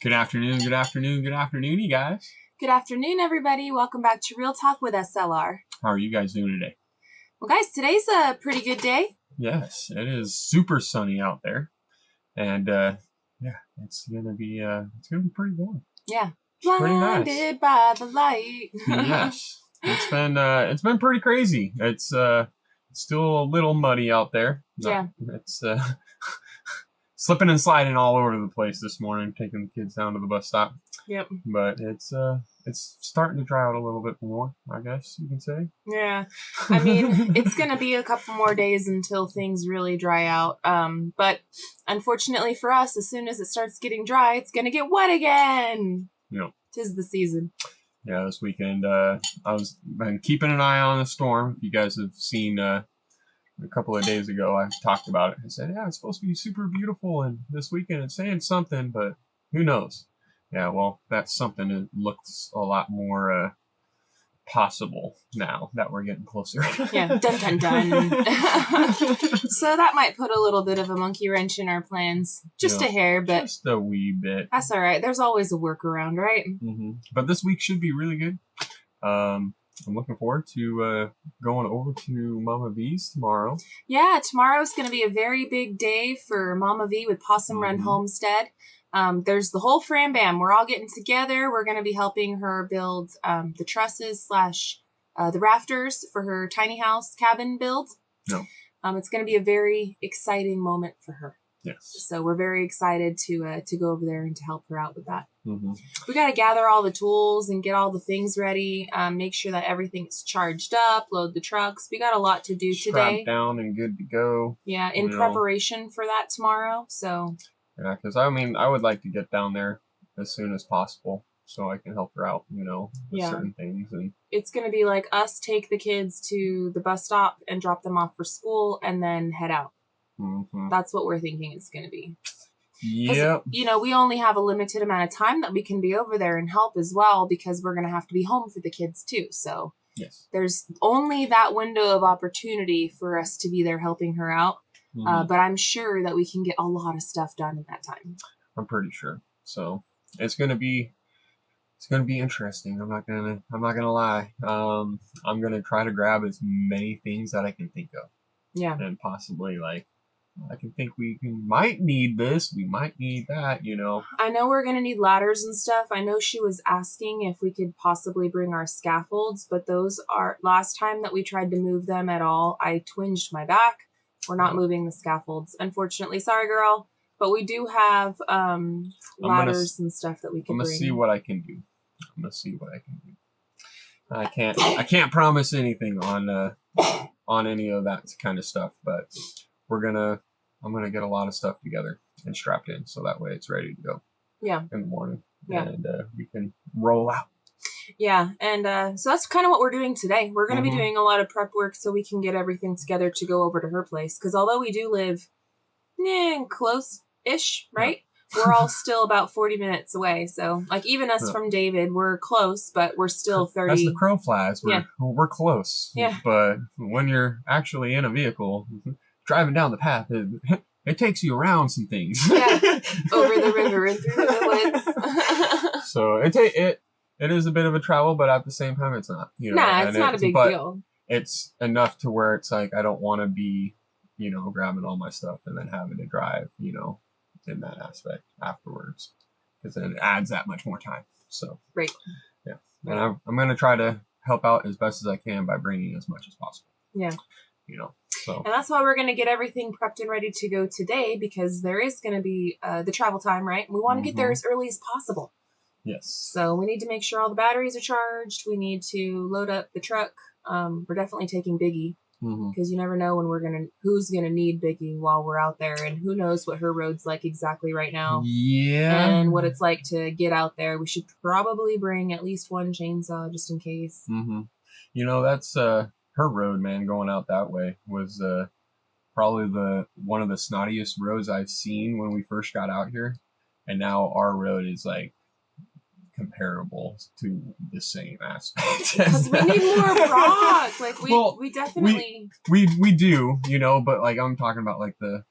Good afternoon, you guys. Good afternoon, everybody. Welcome back to Real Talk with SLR. How are you guys doing today? Well, guys, today's a pretty good day. Yes, it is super sunny out there, and it's gonna be pretty warm. Yeah, It's pretty nice. Blinded by the light. Yes, it's been pretty crazy. It's still a little muddy out there. Yeah, it's slipping and sliding all over the place this morning, taking the kids down to the bus stop. Yep. But it's starting to dry out a little bit more, I guess you can say. Yeah. I mean, it's going to be a couple more days until things really dry out. But unfortunately for us, as soon as it starts getting dry, it's going to get wet again. Yep. 'Tis the season. Yeah, this weekend, been keeping an eye on the storm. If you guys have seen, a couple of days ago, I talked about it. I said, yeah, it's supposed to be super beautiful, and this weekend it's saying something, but who knows? Yeah, well, that's something that looks a lot more possible now that we're getting closer. Yeah, dun, dun, dun. So that might put a little bit of a monkey wrench in our plans. Just a hair, but... Just a wee bit. That's all right. There's always a workaround, right? Mm-hmm. But this week should be really good. I'm looking forward to going over to Mama V's tomorrow. Yeah, tomorrow's going to be a very big day for Mama V with Possum Run Homestead. There's the whole fram bam. We're all getting together. We're going to be helping her build the trusses / the rafters for her tiny house cabin build. No. It's going to be a very exciting moment for her. Yes. So we're very excited to go over there and to help her out with that. Mm-hmm. We got to gather all the tools and get all the things ready. Make sure that everything's charged up. Load the trucks. We got a lot to do today. Strapped down and good to go. Yeah, in preparation for that tomorrow. So. Yeah, because I would like to get down there as soon as possible so I can help her out, with certain things. And it's going to be like us take the kids to the bus stop and drop them off for school and then head out. Mm-hmm. That's what we're thinking it's going to be. Yep. We only have a limited amount of time that we can be over there and help as well because we're going to have to be home for the kids too. So yes, there's only that window of opportunity for us to be there helping her out. Mm-hmm. But I'm sure that we can get a lot of stuff done in that time. I'm pretty sure. So it's gonna be interesting. I'm not gonna lie. I'm gonna try to grab as many things that I can think of. Yeah. And possibly I can think might need this. We might need that. I know we're gonna need ladders and stuff. I know she was asking if we could possibly bring our scaffolds, but those are last time that we tried to move them at all, I twinged my back. We're not moving the scaffolds, unfortunately. Sorry, girl. But we do have ladders and stuff that we can bring. I'm gonna see what I can do. I can't promise anything on any of that kind of stuff, but I'm gonna get a lot of stuff together and strapped in so that way it's ready to go. Yeah. In the morning. Yeah. And we can roll out. Yeah, and so that's kind of what we're doing today. We're going to be doing a lot of prep work so we can get everything together to go over to her place. Because although we do live close-ish, right? Yeah. We're all still about 40 minutes away. So, even us from David, we're close, but we're still 30. As the crow flies, we're close. Yeah. But when you're actually in a vehicle, driving down the path, it takes you around some things. Yeah, over the river and through the woods. So it is a bit of a travel, but at the same time, it's not. It's not a big deal. It's enough to where it's like I don't want to be, grabbing all my stuff and then having to drive, in that aspect afterwards, because then it adds that much more time. So right, yeah, and I'm gonna try to help out as best as I can by bringing as much as possible. Yeah, So. And that's why we're going to get everything prepped and ready to go today because there is going to be the travel time, right? We want to get there as early as possible. Yes. So we need to make sure all the batteries are charged. We need to load up the truck. We're definitely taking Biggie because you never know who's gonna need Biggie while we're out there, and who knows what her road's like exactly right now. Yeah. And what it's like to get out there. We should probably bring at least one chainsaw just in case. Mm-hmm. That's her road, man. Going out that way was probably one of the snottiest roads I've seen when we first got out here, and now our road is comparable to the same aspect. Because we need more rock. We definitely we do, but I'm talking about the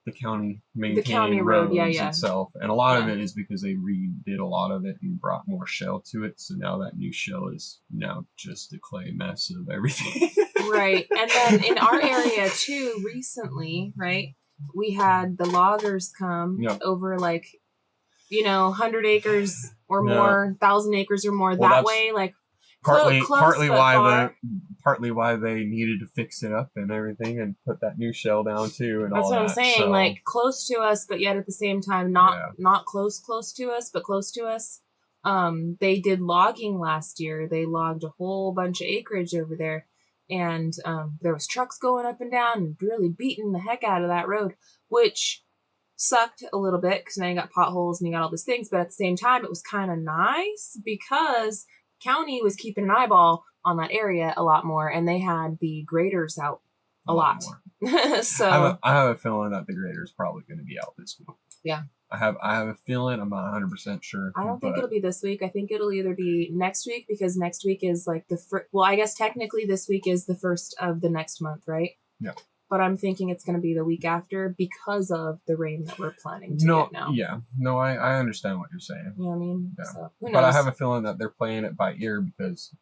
the county maintained county roads road, yeah. itself, and a lot of Yeah. it is because they redid a lot of it and brought more shell to it. So now that new shell is now just a clay mess of everything. Right. And then in our area too, recently, right, we had the loggers come Yep. over, like, 100 acres or Yeah. more, 1,000 acres or more, Well, that that's way, like partly close but far. partly why they needed to fix it up and everything and put that new shell down too and That's all what that. I'm saying. So, Like close to us, but yet at the same time, not Yeah. not close to us, but close to us. They did logging last year. They logged a whole bunch of acreage over there, and there was trucks going up and down and really beating the heck out of that road, which sucked a little bit because now you got potholes and you got all these things. But at the same time, it was kind of nice because county was keeping an eyeball on that area a lot more, and they had the graders out a lot. more. So I have a feeling that the grader is probably going to be out this week. Yeah. I have a feeling. I'm not 100% sure. I don't think it'll be this week. I think it'll either be next week, because next week is like well, I guess technically this week is the first of the next month, right? Yeah. But I'm thinking it's going to be the week after because of the rain that we're planning to get now. Yeah. No, I understand what you're saying. You know what I mean? Yeah. So, who knows? But I have a feeling that they're playing it by ear because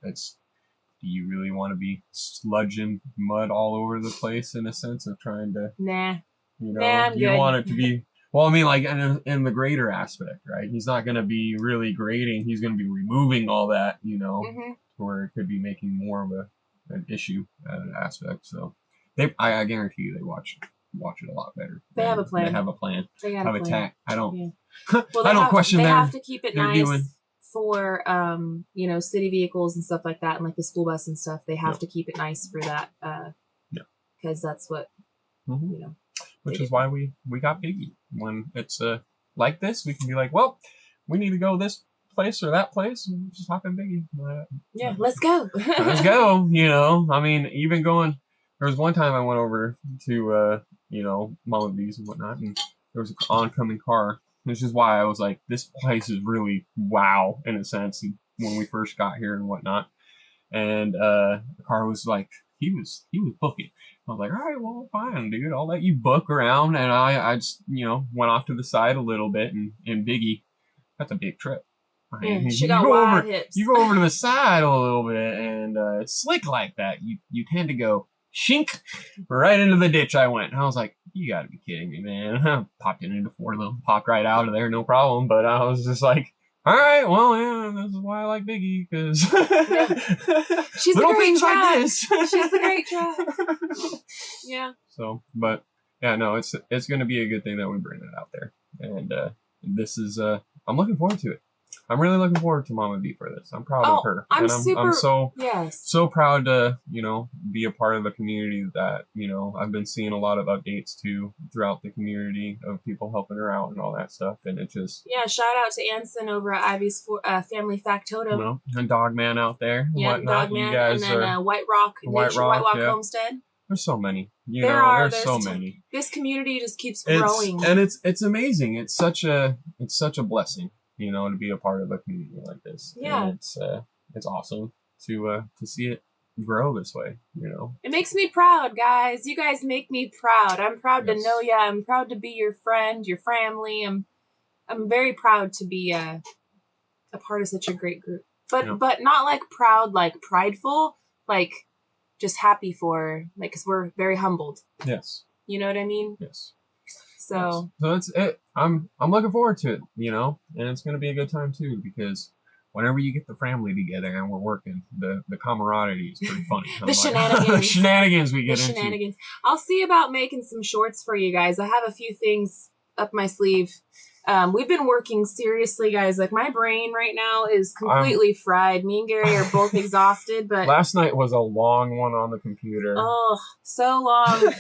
do you really want to be sludging mud all over the place in a sense of trying to, Nah. you good. want it to be, well, I mean, like in the grader aspect, right? He's not going to be really grading. He's going to be removing all that, Mm-hmm. where it could be making more of an issue at an aspect. So I guarantee you they watch it a lot better. They have a plan. They have a plan. They got Have a a plan. tack. I don't. Yeah. Well, I don't question They their have to keep it nice doing. for city vehicles and stuff like that, and like the school bus and stuff. They have Yep. to keep it nice for that, because that's what Mhm. Which is why we got Biggie. When it's like this, we can be like, well, we need to go this place or that place, and just hop in Biggie. Yeah, let's go. Let's go. I mean, even going. There was one time I went over to Mullenby's and whatnot, and there was an oncoming car, which is why I was like, this place is really wow in a sense when we first got here and whatnot. And the car was like, he was booking. I was like, all right, well, fine, dude, I'll let you book around. And I just went off to the side a little bit, and Biggie, that's a big trip. Yeah, she got wide hips. You go over to the side a little bit, and it's slick like that. You tend to go shink right into the ditch. I went, and I was like, you got to be kidding me, man. I popped it into four of them, popped right out of there, no problem. But I was just like, all right, well, yeah, this is why I like Biggie, because she's little the great things track. like this. She's the great track. Yeah. So, but yeah, no, it's going to be a good thing that we bring that out there, and this is I'm looking forward to it. I'm really looking forward to Mama B for this. I'm proud of her. I'm I'm so proud to, be a part of the community that, I've been seeing a lot of updates too throughout the community of people helping her out and all that stuff. And it just... Yeah, shout out to Anson over at Ivy's Family Factotum. And Dogman out there. Yeah, whatnot. Dogman. You guys and then are... White Rock yeah. Homestead. There's so many. There's so many. This community just keeps growing. And it's amazing. It's such a blessing. To be a part of a community like this. Yeah. And it's awesome to see it grow this way, It makes me proud, guys. You guys make me proud. I'm proud to know you. I'm proud to be your friend, your family. I'm very proud to be a part of such a great group. But not like proud, like prideful, like just happy for, like, because we're very humbled. Yes. You know what I mean? Yes. So it's it. I'm looking forward to it, and it's going to be a good time too, because whenever you get the family together and we're working, the camaraderie is pretty funny. The shenanigans we get into. I'll see about making some shorts for you guys. I have a few things up my sleeve. We've been working seriously, guys. Like, my brain right now is completely fried. Me and Gary are both exhausted, but last night was a long one on the computer. Oh, so long.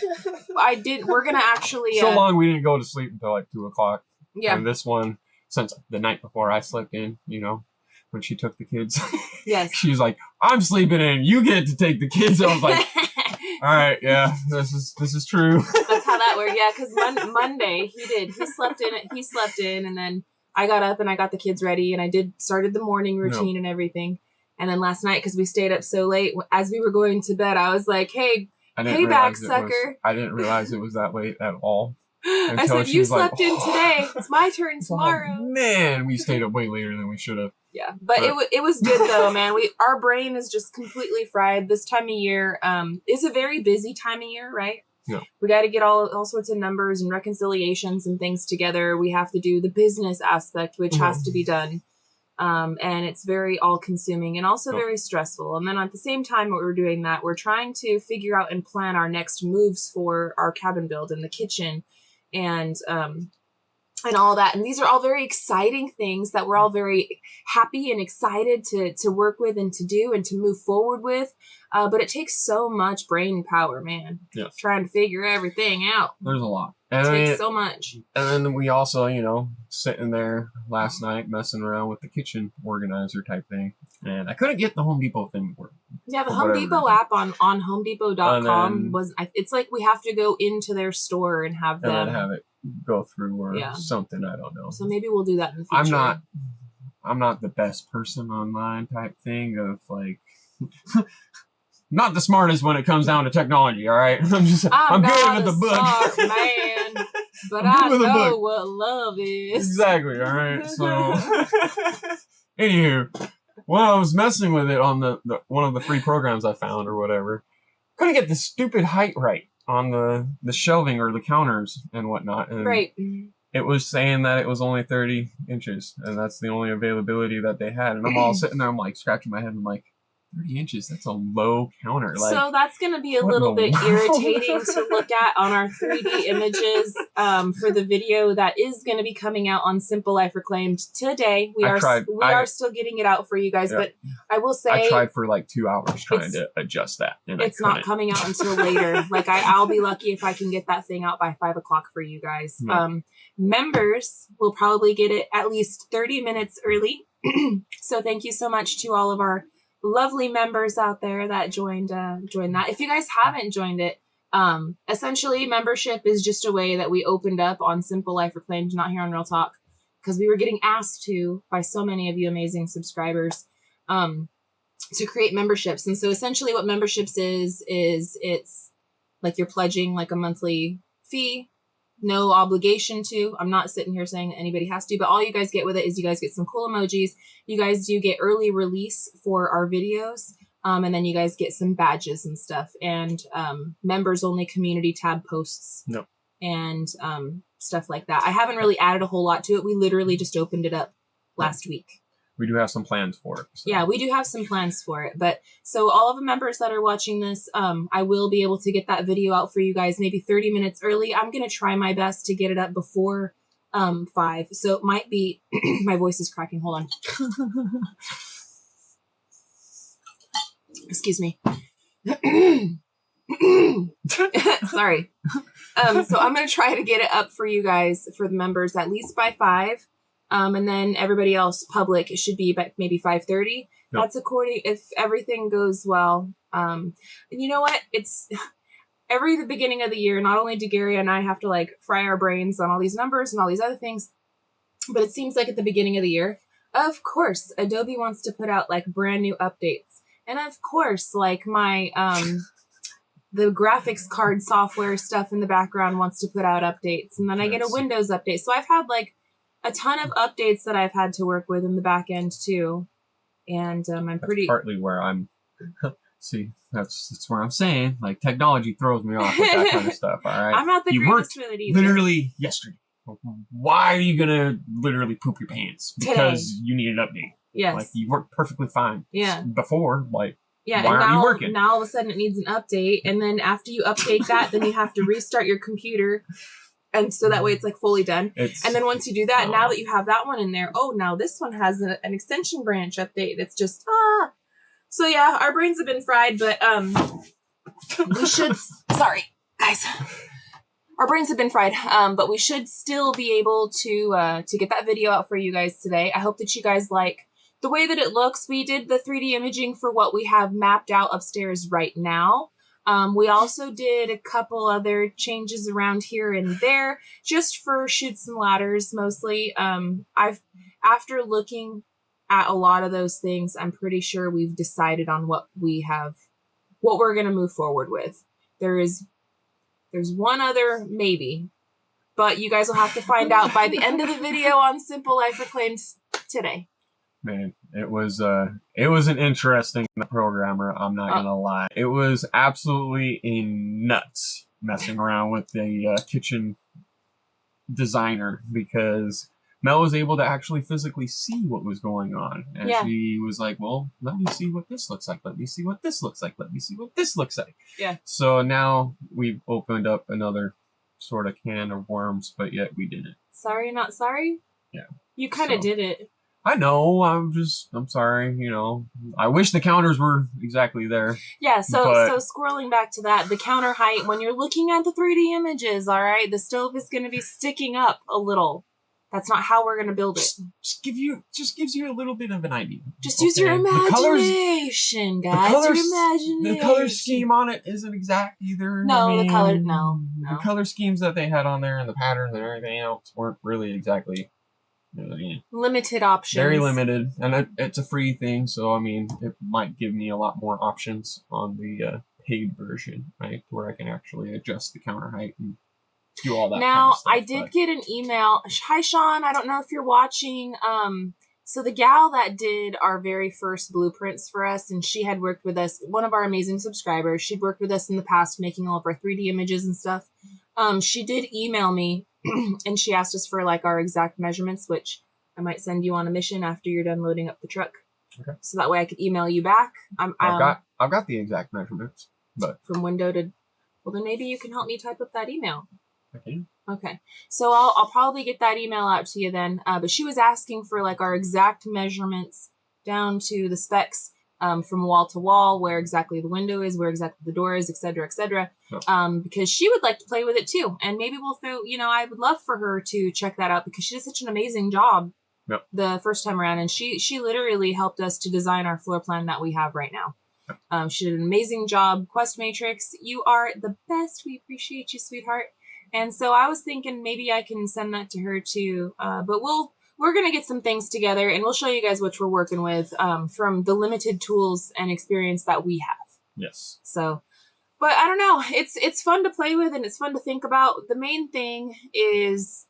We're gonna actually so long we didn't go to sleep until like 2:00. Yeah. And this one, since the night before I slept in, when she took the kids. Yes. She was like, I'm sleeping in, you get to take the kids. I was like, all right, yeah, this is true. That's how that worked. Yeah, because Monday he slept in, and then I got up and I got the kids ready, and I started the morning routine and everything. And then last night, because we stayed up so late, as we were going to bed, I was like, hey, payback, sucker. I didn't realize it was that late at all. I said, you slept in today. It's my turn tomorrow. Oh, man, we stayed up way later than we should have. Yeah, but it was good though, man. Our brain is just completely fried. This time of year is a very busy time of year, right? Yeah. We got to get all sorts of numbers and reconciliations and things together. We have to do the business aspect, which has to be done. And it's very all-consuming and also very stressful. And then at the same time, what we're doing that, we're trying to figure out and plan our next moves for our cabin build and the kitchen and all that. And these are all very exciting things that we're all very happy and excited to work with and to do and to move forward with. But it takes so much brain power, man. Yes. Trying to figure everything out. There's a lot. It takes so much. And then we also, sitting there last night messing around with the kitchen organizer type thing. And I couldn't get the Home Depot thing to work. Yeah, the Home Depot app on homedepot.com it's like we have to go into their store and have them. And then have it go through or something, I don't know. So maybe we'll do that in the future. I'm not the best person online type thing of like... Not the smartest when it comes down to technology, all right? I'm good with the book. Smart man, but I know what love is. Exactly, all right? So, anywho, when I was messing with it on the one of the free programs I found or whatever, couldn't get the stupid height right on the shelving or the counters and whatnot. And right. It was saying that it was only 30 inches, and that's the only availability that they had. And I'm all sitting there, I'm like scratching my head, I'm like, 30 inches, that's a low counter. Like, so that's going to be a little bit irritating to look at on our 3D images for the video that is going to be coming out on Simple Life Reclaimed today. We are still getting it out for you guys, but I will say... I tried for like 2 hours trying to adjust that. And it's not coming out until later. Like I'll be lucky if I can get that thing out by 5 o'clock for you guys. Members will probably get it at least 30 minutes early. So thank you so much to all of our lovely members out there that joined that. If you guys haven't joined it, essentially membership is just a way that we opened up on Simple Life Reclaimed, not here on Real Talk, because we were getting asked to by so many of you amazing subscribers to create memberships. And so essentially what memberships is it's like you're pledging like a monthly fee. No obligation to. I'm not sitting here saying that anybody has to, but all you guys get with it is you guys get some cool emojis. You guys do get early release for our videos. And then you guys get some badges and stuff and members only community tab posts and stuff like that. I haven't really added a whole lot to it. We literally just opened it up last week. We do have some plans for it. So. Yeah, we do have some plans for it. But so all of the members that are watching this, I will be able to get that video out for you guys maybe 30 minutes early. I'm going to try my best to get it up before 5. So it might be, my voice is cracking. Hold on. Excuse me. Sorry. So I'm going to try to get it up for you guys, for the members, at least by 5. And then everybody else, public, it should be by maybe 5:30. That's according, if everything goes well. And you know what? It's the beginning of the year, not only do Gary and I have to like fry our brains on all these numbers and all these other things, but it seems like at the beginning of the year, of course, Adobe wants to put out like brand new updates. And of course, like my, the graphics card software stuff in the background wants to put out updates. And then I get a Windows update. So I've had like a ton of updates that I've had to work with in the back end too. And that's partly where I'm, see, that's where I'm saying, like, technology throws me off with that kind of stuff, all right? I'm not the greatest with it either. Literally yesterday. Why are you going to literally poop your pants? Because you need an update. Yes. Like, you worked perfectly fine. Yeah. Before, like, yeah, why and aren't you working? Now all of a sudden it needs an update. And then after you update that, then you have to restart your computer. And so that way it's like fully done. And then once you do that, now that you have that one in there, now this one has an extension branch update. It's just, So yeah, our brains have been fried, but we should, sorry, guys. Our brains have been fried, but we should still be able to get that video out for you guys today. I hope that you guys like the way that it looks. We did the 3D imaging for what we have mapped out upstairs right now. We also did a couple other changes around here and there, just for chutes and ladders mostly. After looking at a lot of those things, I'm pretty sure we've decided on what we're going to move forward with. There's one other maybe, But you guys will have to find out by the end of the video on Simple Life Reclaimed today. Man, it was an interesting programmer, I'm not gonna lie. It was absolutely nuts messing around with the kitchen designer, because Mel was able to actually physically see what was going on. And she was like, well, let me see what this looks like. Let me see what this looks like. Let me see what this looks like. Yeah. So now we've opened up another sort of can of worms, but yet we didn't. Sorry, not sorry? Yeah. You kind of did it. I know. I'm sorry. You know, I wish the counters were exactly there. Yeah. So scrolling back to that, the counter height, when you're looking at the 3D images, all right, the stove is going to be sticking up a little. That's not how we're going to build it. Just gives you a little bit of an idea. Just use your imagination, guys. Your imagination. The color scheme on it isn't exact either. No, the color schemes that they had on there and the patterns and everything else weren't really exactly. Limited options. Very limited, and it's a free thing, so I mean, it might give me a lot more options on the paid version, right, where I can actually adjust the counter height and do all that. Now, kind of stuff, I did get an email. Hi, Sean. I don't know if you're watching. So the gal that did our very first blueprints for us, and she had worked with us, one of our amazing subscribers. She'd worked with us in the past, making all of our 3D images and stuff. She did email me. And she asked us for like our exact measurements, which I might send you on a mission after you're done loading up the truck. Okay. So that way I could email you back. I've got the exact measurements, but from window to. Well, then maybe you can help me type up that email. Okay. Okay. So I'll probably get that email out to you then. But she was asking for like our exact measurements down to the specs. From wall to wall, where exactly the window is, where exactly the door is, et cetera, et cetera. Yep. Because she would like to play with it too. And maybe we'll throw, I would love for her to check that out because she did such an amazing job the first time around. And she literally helped us to design our floor plan that we have right now. Yep. She did an amazing job. Quest Matrix, you are the best. We appreciate you, sweetheart. And so I was thinking maybe I can send that to her too. But we're going to get some things together, and we'll show you guys what we're working with from the limited tools and experience that we have. Yes. So, but I don't know. It's fun to play with, and it's fun to think about. The main thing is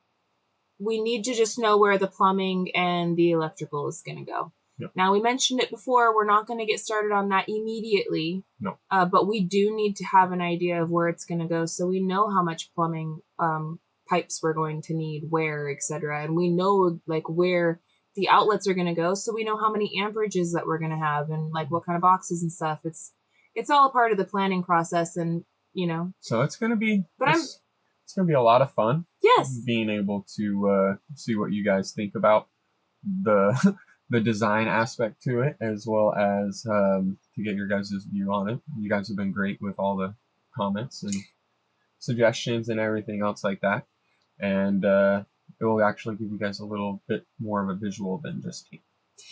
we need to just know where the plumbing and the electrical is going to go. Yep. Now, we mentioned it before. We're not going to get started on that immediately. No. But we do need to have an idea of where it's going to go so we know how much plumbing pipes we're going to need, where, etc. And we know like where the outlets are going to go, so we know how many amperages that we're going to have and like what kind of boxes and stuff. It's all a part of the planning process, and So it's going to be, it's going to be a lot of fun. Yes. Being able to see what you guys think about the design aspect to it, as well as to get your guys' view on it. You guys have been great with all the comments and suggestions and everything else like that. And it will actually give you guys a little bit more of a visual than just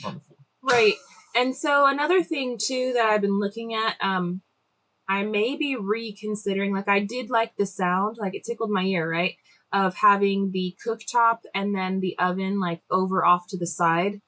on the floor. Right. And so another thing too that I've been looking at, I may be reconsidering, like I did like the sound, like it tickled my ear, right? Of having the cooktop and then the oven like over off to the side.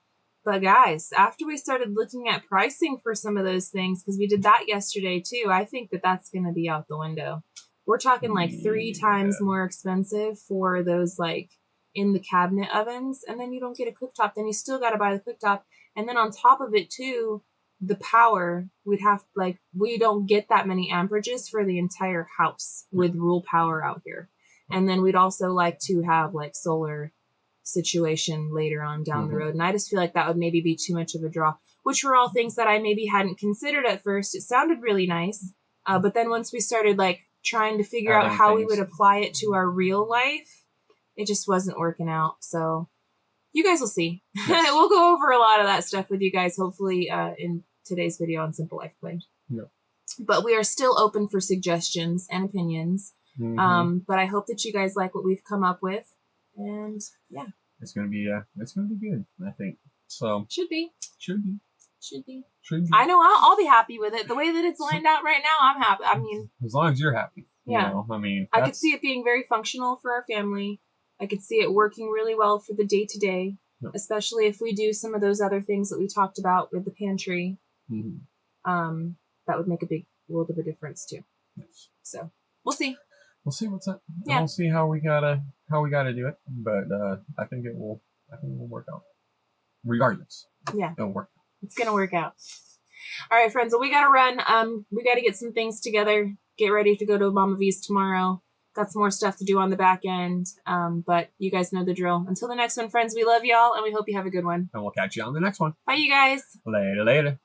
But guys, after we started looking at pricing for some of those things, because we did that yesterday too, I think that that's going to be out the window. We're talking like 3 times more expensive for those like in the cabinet ovens. And then you don't get a cooktop. Then you still got to buy the cooktop. And then on top of it too, the power, we don't get that many amperages for the entire house with rural power out here. And then we'd also like to have like solar situation later on down the road. And I just feel like that would maybe be too much of a draw, which were all things that I maybe hadn't considered at first. It sounded really nice. But then once we started like trying to figure out how we would apply it to our real life, it just wasn't working out. So you guys will see. Yes. We'll go over a lot of that stuff with you guys, hopefully in today's video on Simple Life Reclaimed. Yeah. But we are still open for suggestions and opinions. But I hope that you guys like what we've come up with. And yeah. It's gonna be good, I think. So Should be. Should be. I know I'll be happy with it. The way that it's lined out right now, I'm happy. I mean, as long as you're happy. Yeah. I mean, I could see it being very functional for our family. I could see it working really well for the day to day, especially if we do some of those other things that we talked about with the pantry. That would make a big world of a difference too. Yes. So we'll see. we'll see what's up. Yeah. We'll see how we gotta do it. But I think it will work out. Regardless. Yeah. It'll work. It's gonna work out. All right, friends. Well, we gotta run. We gotta get some things together. Get ready to go to Mama V's tomorrow. Got some more stuff to do on the back end. But you guys know the drill. Until the next one, friends, we love y'all and we hope you have a good one. And we'll catch you on the next one. Bye, you guys. Later.